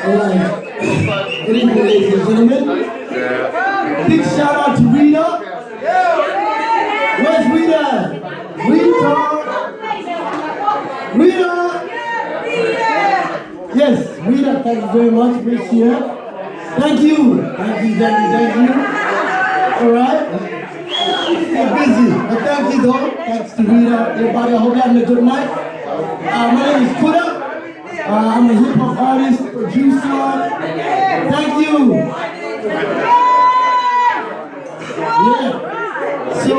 Alright. Good evening, ladies and gentlemen. Big shout out to Rita. Where's Rita? Rita. Rita. Yes, Rita, thank you very much. We're here. Thank you. Thank you. Alright. You're busy, but thank you though. Thanks to Rita. Everybody, I hope you're having a good night. My name is Kuda. I'm a hip hop artist, producer. Thank you. Yeah. So,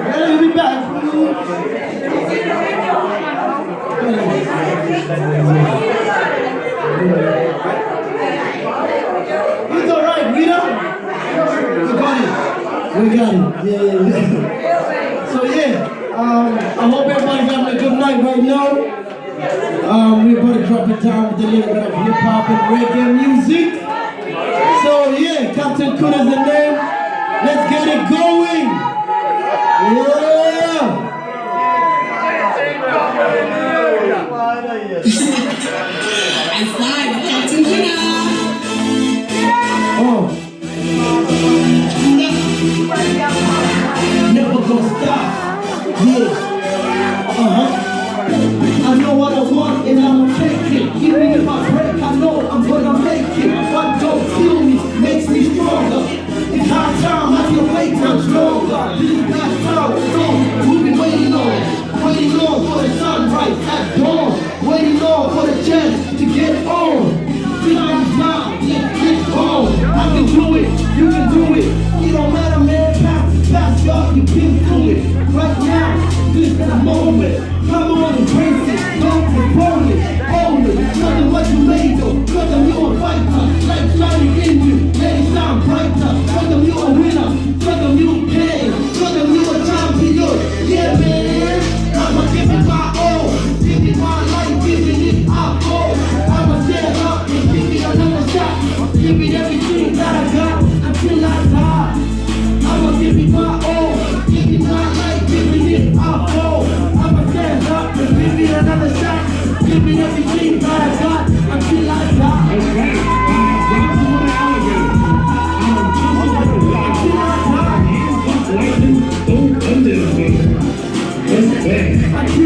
let's be back. It's alright, Rita. We got it. Yeah. So I hope everybody's having a good night right now. We're about to drop it down with a little bit of hip hop and reggae music. So Captain Kuda's the name. Let's get it going. Yeah. It's live with Captain Kuda. Never gonna stop. Yeah. I know what I want and I'ma take it. Even if I break, I know I'm gonna make it. What don't kill me makes me stronger. It's high time I can wait much longer. This is that time, so we'll be waiting on for the sunrise at dawn, waiting on for the chance to get on. Time is now, let's get on. I can do it, you can do it. It don't matter, man. Pass y'all, you've been through it. Right now, this is the moment. Come on, embrace it. Don't propose it. Hold it. Show them what you made of. Show them you're a fighter. Light shining in you. Let it shine brighter. Show them you're a winner. Show them you can. Show them you're a champion. Yeah, man. I'ma give it my all. Give it my life. Giving it our all. I'ma stand up and give it another shot. Give it everything that I got until I die. I'ma give it my all. Give it my life. Giving it our all. I'ma stand up and give it another shot. Give it everything that I got until I die. Until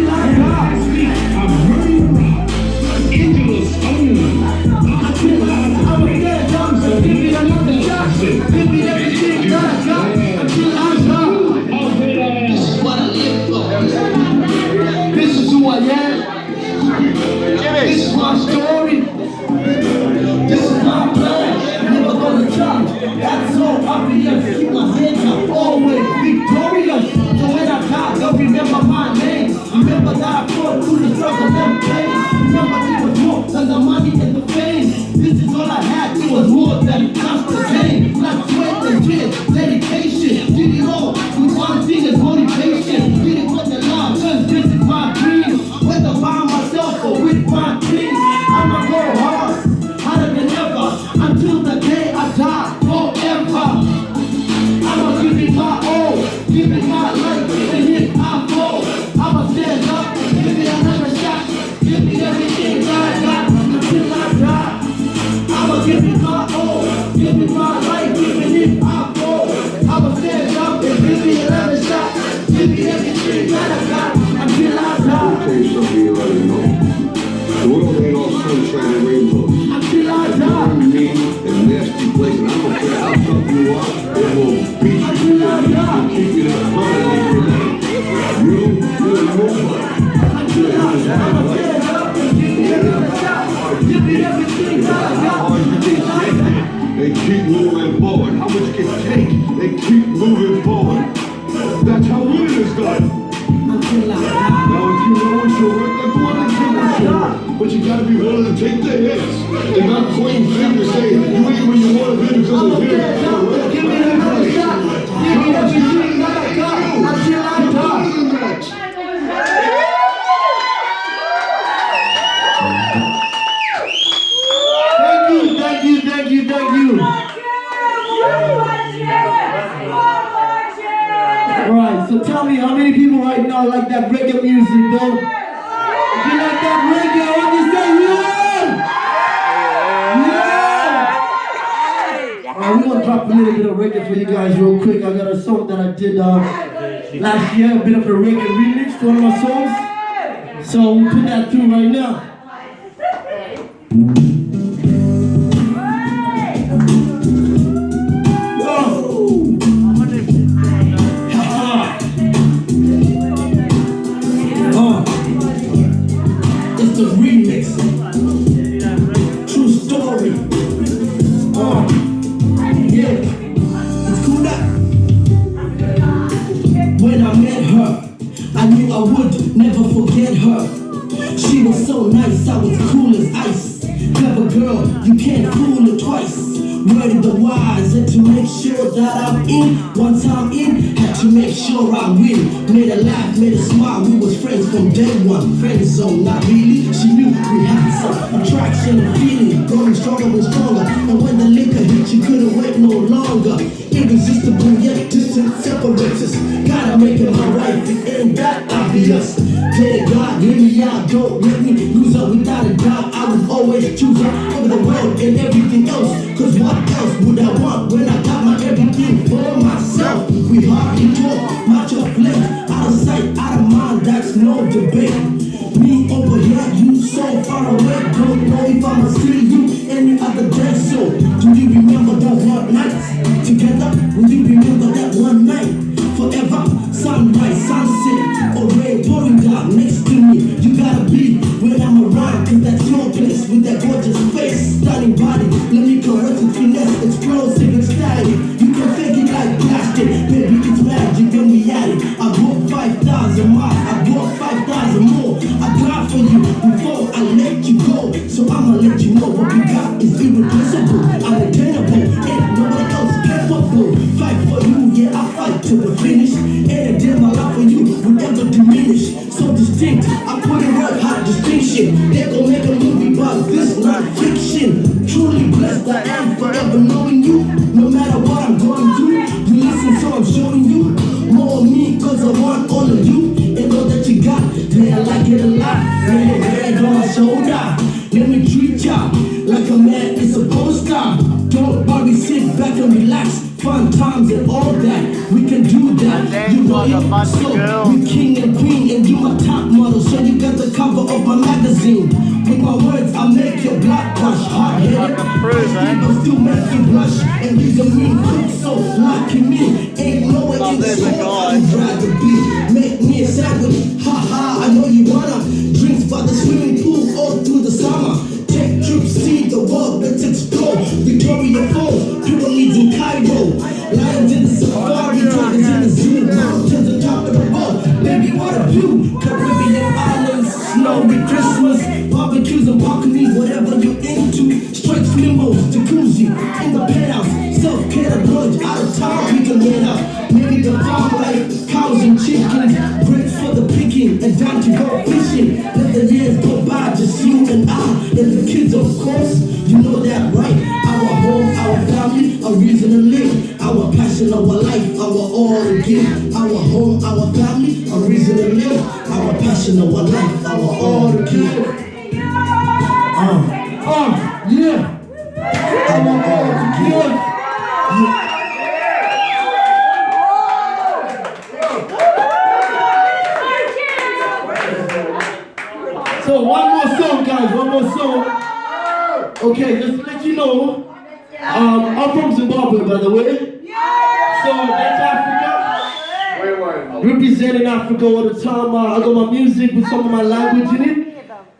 I die. I'm running around into the stone. I'ma stand up and give it another shot. Give it everything that I got until I die. This is what I live for. This is who I am. This is my story. This is my plan. Never gonna change. That's so obvious. Keep my head up. Always victorious. So when I die, they'll remember my name. Remember that I fought through the struggle and pain. Remember it was more than the money and the fame. This is all I had. It was more than just the game. Not sweat and tears, dedication. Did it all with one thing as motivation. Did it for the love, cause this is my dream. Whether by myself or with my team, I'ma go hard, harder than ever, until the day I die forever. I'ma give it my all, give it my life, and if I fall, I'ma stand up, give it another shot, give it everything that I got until I die. I'ma give it my all, give it my life, even if I fall, I'ma stand up and give it another shot, give it everything that I got until I die. I'll tell you something you already know. The world ain't all sunshine and rainbows. Until I die. You're mean and nasty place, and I don't care how tough you are, it will beat you Until I die. and keep you in the front of your name. You're nobody. Until I die. I'ma stand up and give it another shot, give it everything that I got until I die. They keep moving forward. How much can it take? They keep moving forward. That's how winning is done. Until I die. Now, if you know what you're worth, then go on and get what you're worth. But you gotta be willing to take the hits and not point fingers saying you ain't where you wanna be because of here. Give me another shot. Give me everything that I got until I die. Thank you. Alright, so tell me how many people right now like that reggae music though? reggae for you guys real quick. I got a song that I did last year, a bit of a reggae remix to one of my songs. So we'll put that through right now. It's the remix. True story. Yeah. It's cool that when I met her, I knew I would never forget her. She was so nice, I was cool as ice. Clever girl, you can't fool her twice. Worded the wise, and to make sure that I'm in. Once I'm in, had to make sure I win. Made her laugh, made her smile, we was friends from day one. Friend zone, not really, she knew we had some attraction and feeling. Growing stronger and stronger, and when the liquor hit, you couldn't wait no longer. Irresistible yet distant separates us. Gotta make it my right, it ain't that obvious. Play God, hear me out, don't let me lose her without a doubt. I would always choose her over the world and everything else. Cause what else would I want when I got my everything for myself? We hardly talk, much of late, out of sight, out of mind, that's no debate. Me over here, you so far away, don't know if I'ma see you any other day. So, do you remember those one nights together? Will you remember that one night? Forever, sunrise, sunset, or rain pouring down next to me. You gotta be when I'm around, cause that's your place with that gorgeous face, stunning body. Let me correct it, finesse, explosive and static. You can fake it like plastic, baby, it's magic when we at it. I walk 5,000 miles, I walk 5,000 more. I died for you before I let you go, so I'ma let you know what we got is irreplaceable, unattainable, ain't nobody else capable. Fight for you, yeah, I fight to the finish. Ain't a day my life for you will ever diminish. So distinct, I put in work, hot distinction. They gon' make a movie about this, not fiction. Truly blessed I am forever knowing you. No matter what I'm going through, you listen, so I'm showing you more of me, cause I want all of you. And all that you got, man, I like it a lot. Lay your head on my shoulder, let me treat ya like a man is supposed to. Don't worry, sit back and relax. Fun times and all that, we can do that. You know it, so we king and queen, and you my top model, so you got the cover of my magazine. With my words, I make your blood rush. Hard-headed, people still make you blush. And these are mean quick, so lucky me. Ain't no way in this world I'd rather be. Make me a sandwich, ha-ha, I know you wanna. Drinks by the swimming pool all through the summer. Take trips, see the world, let's explore. Victoria Falls, pyramids in Cairo. Lions in the safari, tigers in the zoo. Mountains on top of the world, baby, what a view. Caribbean islands, snowy Christmas. Barbecues and balconies, whatever you're into. Straight limos, jacuzzi, in the penthouse. Self-care, brunch, out of town, we can get out. Maybe the farm life, cows and chickens. Grapes for the picking, and down to go fishing. Let the years go by, just you and I. And the kids, of course, you know that, right? Our home, our family, a reason to live. Our passion, our life, our all to give. Our home, our family, a reason to live. Our passion, our life, our all to give. Yeah. Our all to give. Yeah. So one more song, guys, one more song. Okay, just to let you know, I'm from Zimbabwe, by the way. So that's Africa. Representing Africa all the time. I got my music with some of my language in it.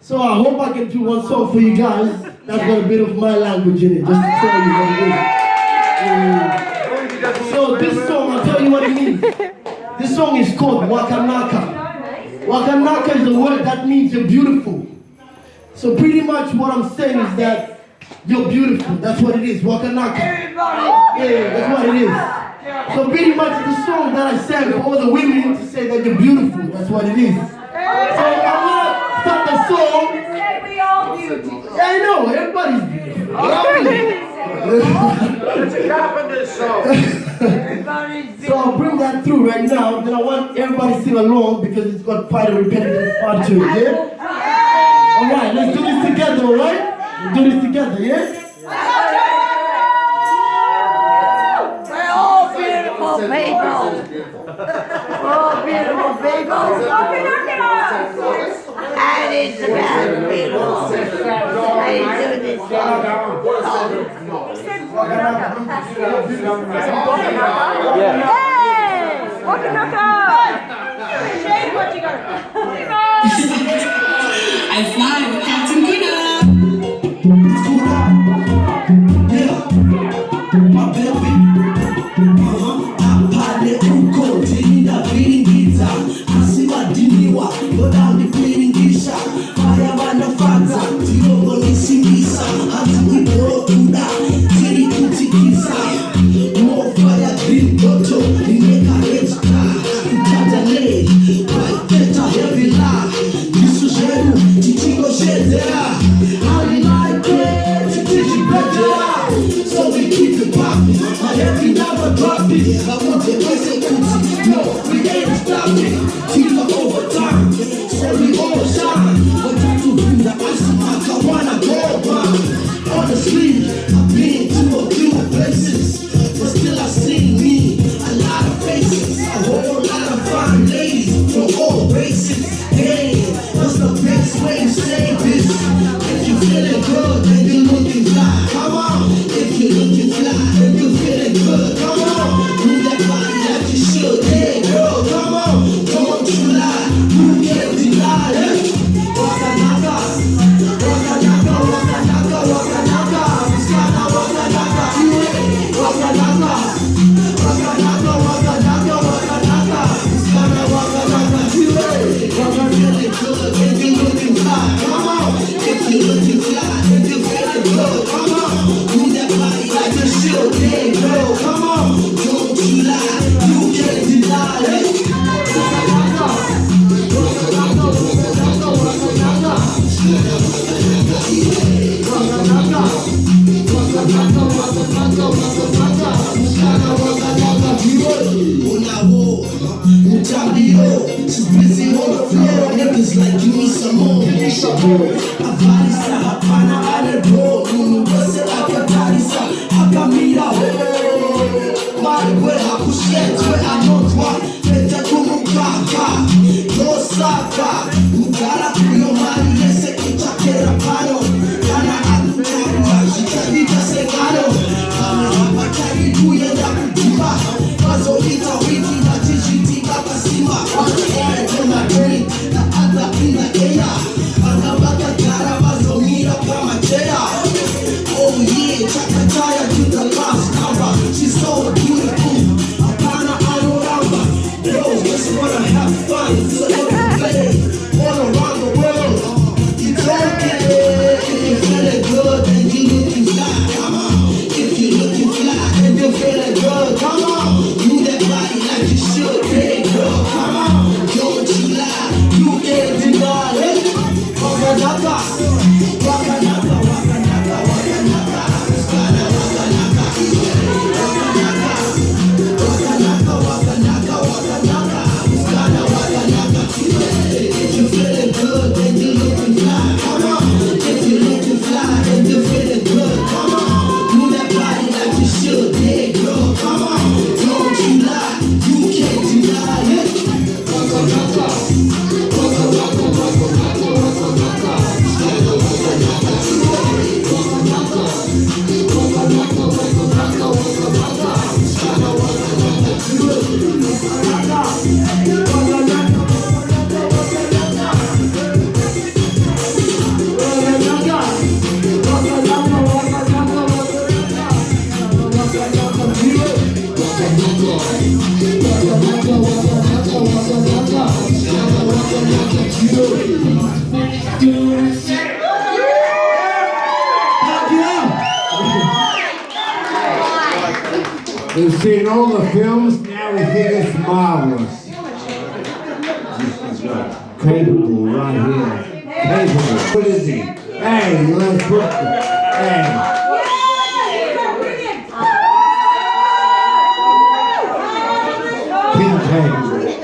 So I hope I can do one song for you guys that's got a bit of my language in it, just to tell you what it is. So this song, I'll tell you what it means. This song is called Wakanaka. Wakanaka is a word that means you're beautiful. So pretty much what I'm saying is that you're beautiful. That's what it is, Wakanaka. Yeah, that's what it is. So pretty much the song that I sang for all the women to say that you're beautiful. That's what it is. So I'm gonna start the song. Yeah, I know, everybody's beautiful. It's a carpenter's song. So I'll bring that through right now. Then I want everybody to sing along because it's got quite a repetitive part to it, yeah? Alright, let's do this together, alright? We'll do this together, yeah? beautiful people. Oh, beautiful people. And it's about beautiful. How you doing this I fly with Captain Kuna. My baby, apale uko tinda viringiza asiwadiniwa yodandi kwiringisha aya wanafanza tiyogonisingisa hati iborokuda tiri kutikisa mofaya green toto ineka rejta kutadale waiteta heavy la yisujeru titigo shedera how you like it titiji bedera so we keep it poppin'. My every never drop it. I want the basic coochie. No, we ain't stopping. Keep up over time. So we all shine. But you two bring the ice in my Kawana gold bomb. Honestly, I've been to a few places. But still I see me. A lot of faces. A whole lot of fine ladies from all races. Hey, what's the best way to say this? If you feeling good, then you looking fly. Come on. If you looking fly, then you feeling good. Come on. Move that body like you should. Hey, girl, come on. Don't you lie. You can't deny it. Waka naka. Waka naka, waka naka, waka naka. Miskana waka naka. Waka naka. Waka naka, waka naka, waka naka. Miskana waka naka. Waka feeling good, then you looking fly. Come on. If you looking fly, then you feeling good. Come on. Move that body like you should. Hey, girl, come on. Don't you lie. You can't deny it. Waka naka. Waka naka, waka naka, waka naka. Waka naka. Waka naka, waka naka, waka naka. Miskana waka naka. Unawo, Mutabio. She's busy on the floor. Niggas like, give me some more. Avalisa, hapana, anebro. Uniwese, akatarisa, akamira. Marigwe, hakushetwe, anotwa. Pete kumukaka. Yosaka. Mugara kuyo mari, yese kichakera pano. Kana akutaka, shikabita sekano. Amatari kuyenda kutuba. Bazolita wiki na tijiti baka simba. On the air, in my brain. The other in the air. Anabaka kara bazomira kama chea. Oh yeah, chakataya to the last number. She's so beautiful. Apana anoramba. Girls just wanna have fun. So they can play all around the world. You don't get it. If you feeling good, then you looking fly. Come on. If you looking fly, then you feeling good. Come on. Move that body like you should. Hey girl, come on. Don't you lie. You can't deny it. Waka naka. Waka naka, waka naka, waka naka. Miskana waka naka. Waka naka. Waka naka, waka naka, waka naka. Miskana waka naka. If you feeling good, then you looking fly. Come on. If you looking fly, then you feeling good. Come on. Move that body like you should. Hey girl, come on. Don't you lie. You can't deny it. Waka naka. Waka naka, waka naka, waka naka. Miskana waka naka. Waka naka. Waka naka, waka naka, waka naka. Miskana waka naka. Waka naka. We've seen all the films, now we think it's marvelous. Capable right here. Capable. What is he? Hey, let's put the, hey.